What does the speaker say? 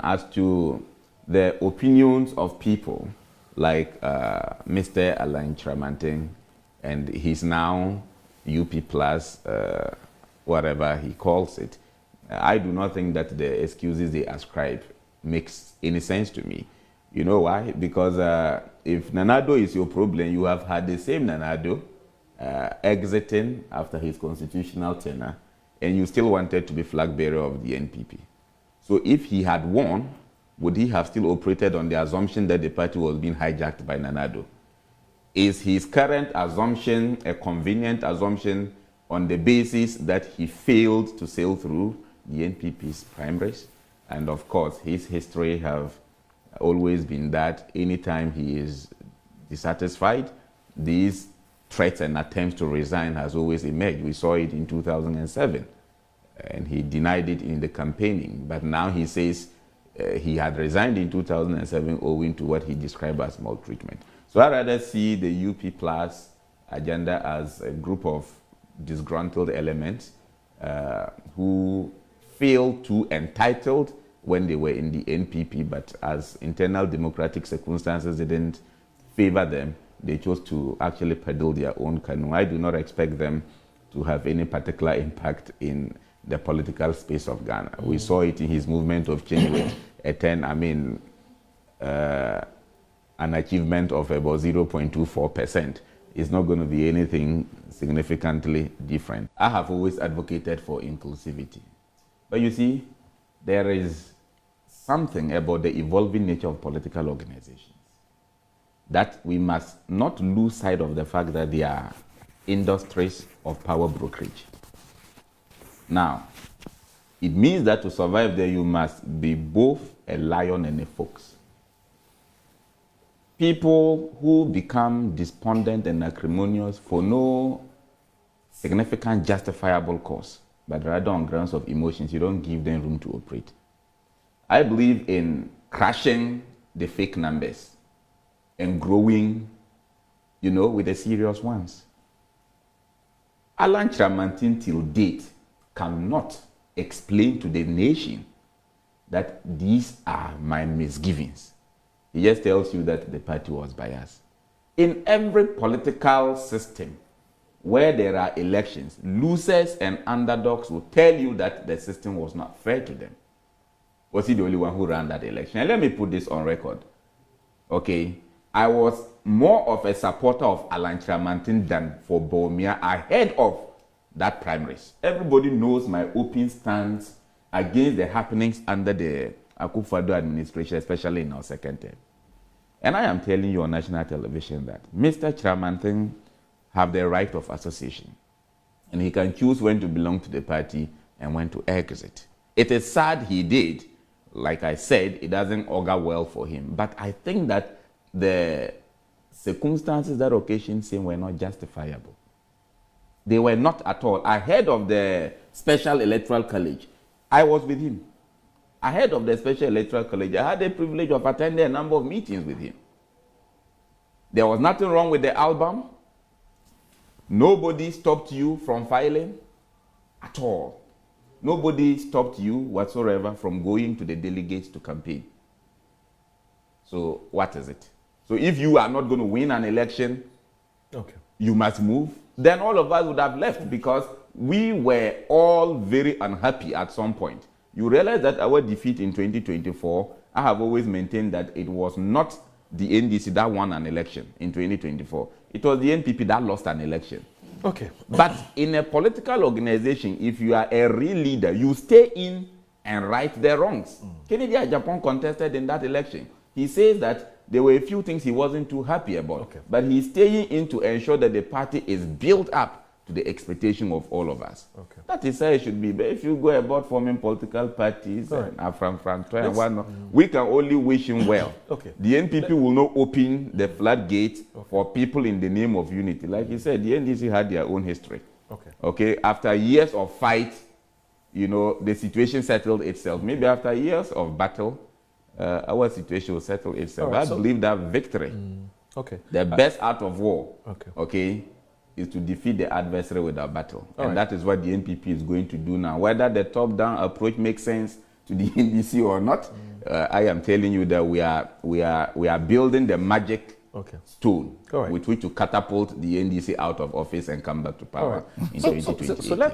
As to the opinions of people like Mr. Alain Tramantin, and he's now UP plus, whatever he calls it, I do not think that the excuses they ascribe makes any sense to me. You know why? Because if Nanado is your problem, you have had the same Nanado exiting after his constitutional tenure, and you still wanted to be flag bearer of the NPP. So if he had won, would he have still operated on the assumption that the party was being hijacked by Nanado? Is his current assumption a convenient assumption on the basis that he failed to sail through the NPP's primaries? And of course, his history have always been that anytime he is dissatisfied, these threats and attempts to resign has always emerged. We saw it in 2007, and he denied it in the campaigning. But now he says he had resigned in 2007 owing to what he described as maltreatment. So I rather see the UP Plus agenda as a group of disgruntled elements who feel too entitled when they were in the NPP, but as internal democratic circumstances didn't favor them, they chose to actually peddle their own canoe. I do not expect them to have any particular impact in the political space of Ghana. We saw it in his movement of change with an achievement of about 0.24%. It's not going to be anything significantly different. I have always advocated for inclusivity. But you see, there is something about the evolving nature of political organizations that we must not lose sight of the fact that they are industries of power brokerage. Now, it means that to survive there, you must be both a lion and a fox. People who become despondent and acrimonious for no significant justifiable cause, but rather on grounds of emotions, you don't give them room to operate. I believe in crushing the fake numbers and growing, with the serious ones. Alan Tramantin till date cannot explain to the nation that these are my misgivings. He just tells you that the party was biased. In every political system where there are elections, losers and underdogs will tell you that the system was not fair to them. Was he the only one who ran that election? And let me put this on record. Okay, I was more of a supporter of Alan Tramantin than for Bawumia ahead of that primaries. Everybody knows my open stance against the happenings under the Akufo-Addo administration, especially in our second term. And I am telling you on national television that Mr. Tramantin have the right of association. And he can choose when to belong to the party and when to exit. It is sad he did. Like I said, it doesn't augur well for him. But I think that the circumstances that occasioned him were not justifiable. They were not at all. Ahead of the Special Electoral College, I was with him. Ahead of the Special Electoral College, I had the privilege of attending a number of meetings with him. There was nothing wrong with the album. Nobody stopped you from filing at all. Nobody stopped you whatsoever from going to the delegates to campaign. So what is it? So if you are not going to win an election, you must move, then all of us would have left because we were all very unhappy at some point. You realize that our defeat in 2024, I have always maintained that it was not the NDC that won an election in 2024. It was the NPP that lost an election. Okay. But in a political organization, if you are a real leader, you stay in and right the wrongs. Kennedy Japan contested in that election. He says that there were a few things he wasn't too happy about. But he's staying in to ensure that the party is built up to the expectation of all of us. That is how it should be. But if you go about forming political parties we can only wish him well. The NPP will not open the floodgate for people in the name of unity. Like you said, the NDC had their own history. After years of fight, the situation settled itself. Maybe after years of battle, our situation will settle itself. I believe that victory, the best art of war, is to defeat the adversary with a battle. And that is what the NPP is going to do now. Whether the top-down approach makes sense to the NDC or not. I am telling you that we are building the magic stone with which to catapult the NDC out of office and come back to power in 2028.